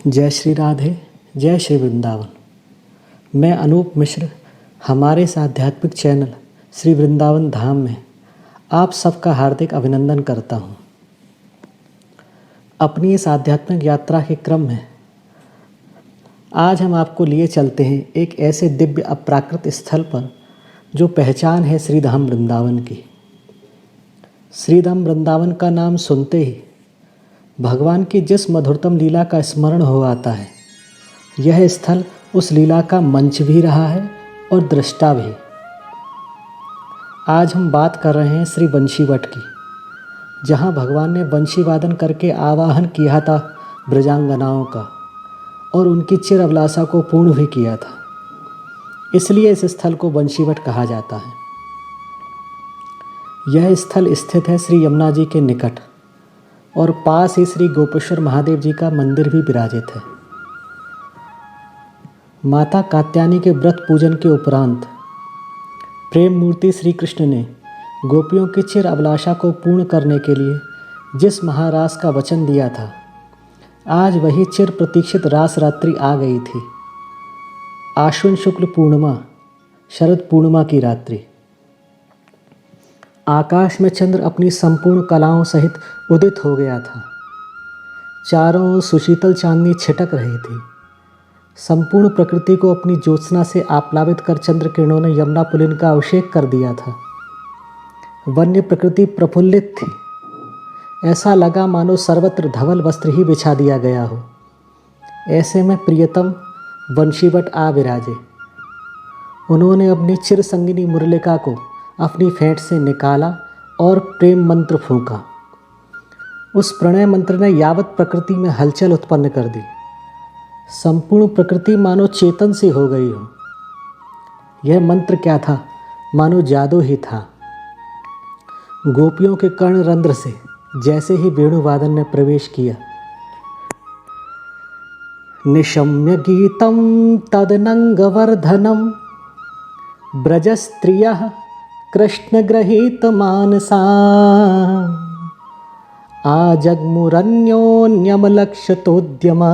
जय श्री राधे, जय श्री वृंदावन। मैं अनूप मिश्र हमारे इस आध्यात्मिक चैनल श्री वृंदावन धाम में आप सबका हार्दिक अभिनंदन करता हूँ। अपनी इस आध्यात्मिक यात्रा के क्रम में आज हम आपको लिए चलते हैं एक ऐसे दिव्य अपराकृत स्थल पर जो पहचान है श्रीधाम वृंदावन की। श्रीधाम वृंदावन का नाम सुनते ही भगवान की जिस मधुरतम लीला का स्मरण हो आता है, यह स्थल उस लीला का मंच भी रहा है और दृष्टा भी। आज हम बात कर रहे हैं श्री बंशीवट की, जहाँ भगवान ने बंशी वादन करके आवाहन किया था ब्रजांगनाओं का और उनकी चिर अभिलाषा को पूर्ण भी किया था। इसलिए इस स्थल को बंशीवट कहा जाता है। यह स्थल स्थित है श्री यमुना जी के निकट और पास ही श्री गोपेश्वर महादेव जी का मंदिर भी विराजित है। माता कात्यायनी के व्रत पूजन के उपरांत प्रेम मूर्ति श्री कृष्ण ने गोपियों की चिर अभिलाषा को पूर्ण करने के लिए जिस महारास का वचन दिया था, आज वही चिर प्रतीक्षित रास रात्रि आ गई थी। आश्विन शुक्ल पूर्णिमा, शरद पूर्णिमा की रात्रि। आकाश में चंद्र अपनी संपूर्ण कलाओं सहित उदित हो गया था। चारों ओर सुशीतल चांदनी छिटक रही थी। संपूर्ण प्रकृति को अपनी ज्योत्सना से आप्लावित कर चंद्र किरणों ने यमुना पुलिन का अभिषेक कर दिया था। वन्य प्रकृति प्रफुल्लित थी। ऐसा लगा मानो सर्वत्र धवल वस्त्र ही बिछा दिया गया हो। ऐसे में प्रियतम बंशीवट आ विराजे। उन्होंने अपनी चिर संगिनी मुरलिका को अपनी फेंट से निकाला और प्रेम मंत्र फूंका। उस प्रणय मंत्र ने यावत प्रकृति में हलचल उत्पन्न कर दी। संपूर्ण प्रकृति मानो चेतन सी हो गई हो। यह मंत्र क्या था? मानो जादू ही था। गोपियों के कर्ण रंध्र से जैसे ही वेणुवादन ने प्रवेश किया, निशम्य गीतम तदनंगवर्धनम ब्रजस्त्रियः कृष्ण गृहीत मानसा आजग्मुरन्योन्यमलक्षतोद्यमा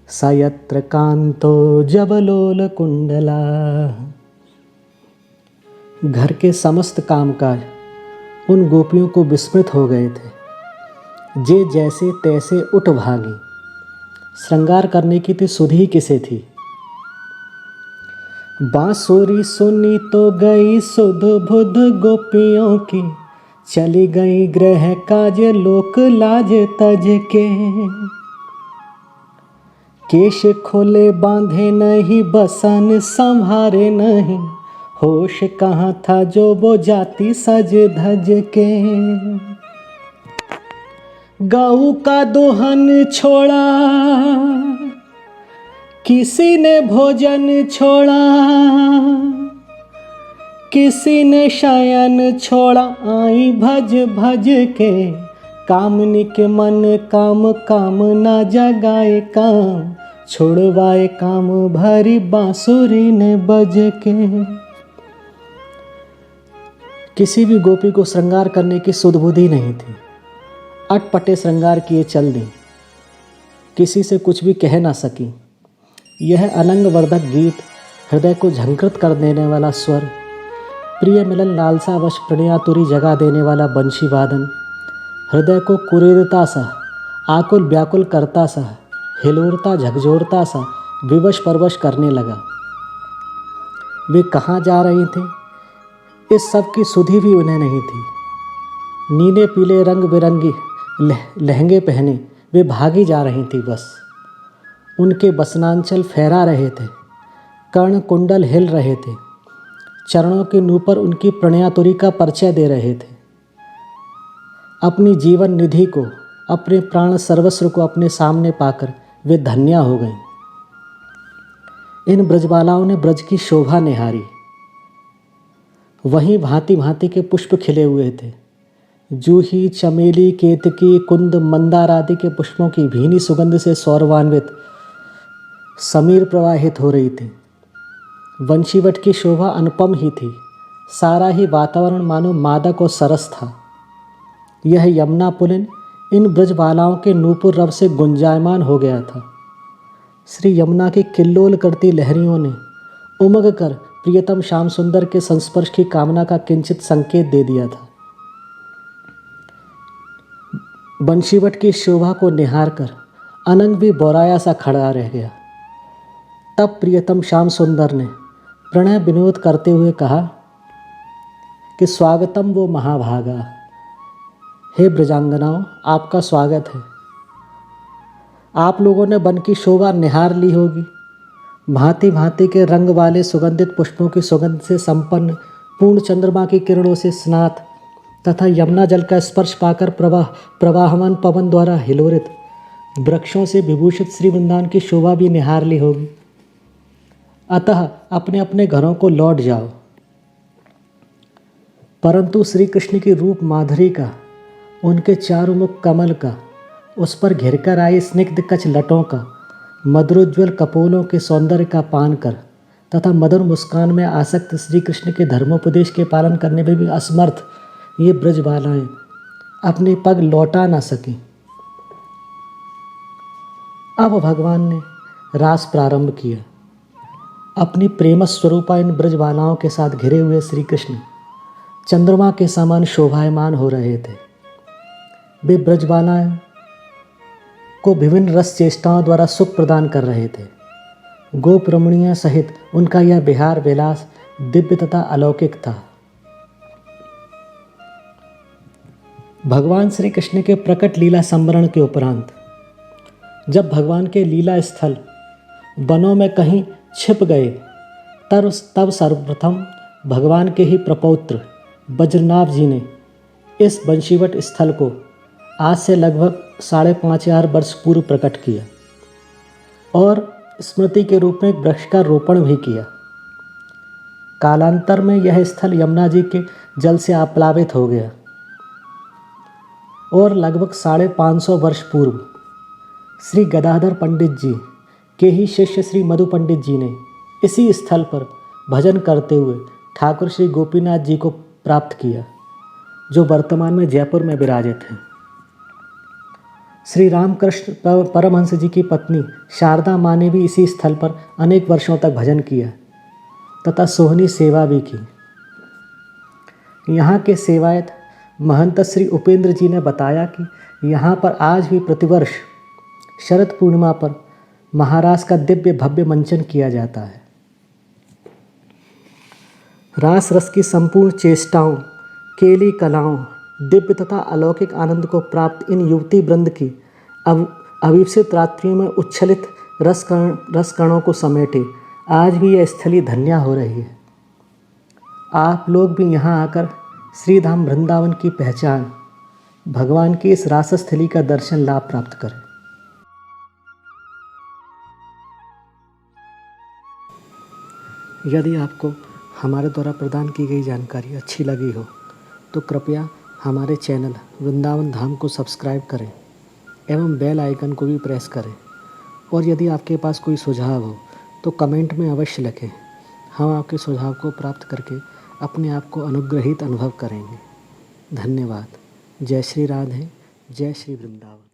सयत्र कांतो जबलोल कुंडला। घर के समस्त कामकाज उन गोपियों को विस्मृत हो गए थे। जे जैसे तैसे उठ भागी। श्रृंगार करने की थी सुध ही किसे थी। बांसुरी सुनी तो गई सुध बुध गोपियों की, चली गई ग्रह काज लोक लाज तज के। केश खोले बांधे नहीं, बसन संभारे नहीं, होश कहाँ था जो वो जाती सज धज के। गऊ का दोहन छोड़ा, किसी ने भोजन छोड़ा, किसी ने शयन छोड़ा, आई भज भज के। कामनी के मन काम काम ना जगाए काम, छोड़वाए काम भरी बांसुरी ने बज के। किसी भी गोपी को श्रृंगार करने की सुध बुद्धि नहीं थी। अटपटे श्रृंगार किए चल दी, किसी से कुछ भी कह ना सकी। यह अनंग वर्धक गीत, हृदय को झंकृत कर देने वाला स्वर, प्रिय मिलन लालसा वश प्रणयातुरी जगा देने वाला बंशी वादन, हृदय को कुरेदता सा, आकुल व्याकुल करता सा, हिलोरता झकझोरता सा विवश परवश करने लगा। वे कहाँ जा रही थी, इस सब की सुधि भी उन्हें नहीं थी। नीले पीले रंग बिरंगी लहंगे पहने वे भागी जा रही थी। बस उनके बसनांचल फहरा रहे थे, कर्ण कुंडल हिल रहे थे, चरणों के नूपुर उनकी प्रणयातुरी का परिचय दे रहे थे। अपनी जीवन निधि को, अपने प्राण सर्वस्व को अपने सामने पाकर वे धन्या हो गईं। इन ब्रजबालाओं ने ब्रज की शोभा निहारी। वहीं भांति भांति के पुष्प खिले हुए थे। जूही, चमेली, केतकी, कुंद, मंदार आदि के पुष्पों की भीनी सुगंध से सौरवान्वित समीर प्रवाहित हो रही थी। बंशीवट की शोभा अनुपम ही थी। सारा ही वातावरण मानो मादक और सरस था। यह यमुना पुलिन इन ब्रजबालाओं के नूपुर रव से गुंजायमान हो गया था। श्री यमुना की किल्लोल करती लहरियों ने उमग कर प्रियतम श्याम सुंदर के संस्पर्श की कामना का किंचित संकेत दे दिया था। बंशीवट की शोभा को निहार कर अनंग भी बौराया सा खड़ा रह गया। तब प्रियतम श्याम सुंदर ने प्रणय विनोद करते हुए कहा कि स्वागतम वो महाभागा। हे ब्रजांगनाओं, आपका स्वागत है। आप लोगों ने वन की शोभा निहार ली होगी। भांति भांति के रंग वाले सुगंधित पुष्पों की सुगंध से संपन्न, पूर्ण चंद्रमा की किरणों से स्नात तथा यमुना जल का स्पर्श पाकर प्रवाहमान पवन द्वारा हिलोरित, वृक्षों से विभूषित श्री वृंदावन की शोभा भी निहार ली होगी। अतः अपने अपने घरों को लौट जाओ। परंतु श्री कृष्ण की रूप माधुरी का, उनके चारुमुख कमल का, उस पर घिरकर आई स्निग्ध कच लटों का, मधुरोज्ज्वल कपोलों के सौंदर्य का पान कर तथा मधुर मुस्कान में आसक्त श्री कृष्ण के धर्मोपदेश के पालन करने में भी असमर्थ ये ब्रजबालाएं अपने पग लौटा न सकी। अब भगवान ने रास प्रारंभ किया। अपनी प्रेम स्वरूपा इन ब्रजबालाओं के साथ घिरे हुए श्री कृष्ण चंद्रमा के समान शोभायमान हो रहे थे। वे ब्रजबालाएं को विभिन्न रस चेष्टाओं द्वारा सुख प्रदान कर रहे थे। गोप रमणियों सहित उनका यह विहार विलास दिव्य तथा अलौकिक था। भगवान श्री कृष्ण के प्रकट लीला संवरण के उपरांत जब भगवान के लीला स्थल वनों में कहीं छिप गए, तब सर्वप्रथम भगवान के ही प्रपौत्र वज्रनाभ जी ने इस बंशीवट स्थल को आज से लगभग 5,500 वर्ष पूर्व प्रकट किया और स्मृति के रूप में एक वृक्ष का रोपण भी किया। कालांतर में यह स्थल यमुना जी के जल से आप्लावित हो गया और लगभग 550 वर्ष पूर्व श्री गदाधर पंडित जी के ही शिष्य श्री मधु पंडित जी ने इसी स्थल पर भजन करते हुए ठाकुर श्री गोपीनाथ जी को प्राप्त किया, जो वर्तमान में जयपुर में विराजित हैं। श्री रामकृष्ण परमहंस जी की पत्नी शारदा माँ ने भी इसी स्थल पर अनेक वर्षों तक भजन किया तथा सोहनी सेवा भी की। यहाँ के सेवायत महंत श्री उपेंद्र जी ने बताया कि यहाँ पर आज भी प्रतिवर्ष शरद पूर्णिमा पर महारास का दिव्य भव्य मंचन किया जाता है। रास रस की संपूर्ण चेष्टाओं, केली कलाओं, दिव्य तथा अलौकिक आनंद को प्राप्त इन युवती वृंद की अविकसित रात्रियों में उच्छलित रसकणों को समेटे आज भी यह स्थली धन्या हो रही है। आप लोग भी यहाँ आकर श्रीधाम वृंदावन की पहचान, भगवान की इस रासस्थली का दर्शन लाभ प्राप्त करें। यदि आपको हमारे द्वारा प्रदान की गई जानकारी अच्छी लगी हो तो कृपया हमारे चैनल वृंदावन धाम को सब्सक्राइब करें एवं बेल आइकन को भी प्रेस करें। और यदि आपके पास कोई सुझाव हो तो कमेंट में अवश्य लिखें। हम आपके सुझाव को प्राप्त करके अपने आप को अनुग्रहित अनुभव करेंगे। धन्यवाद। जय श्री राधे, जय श्री वृंदावन।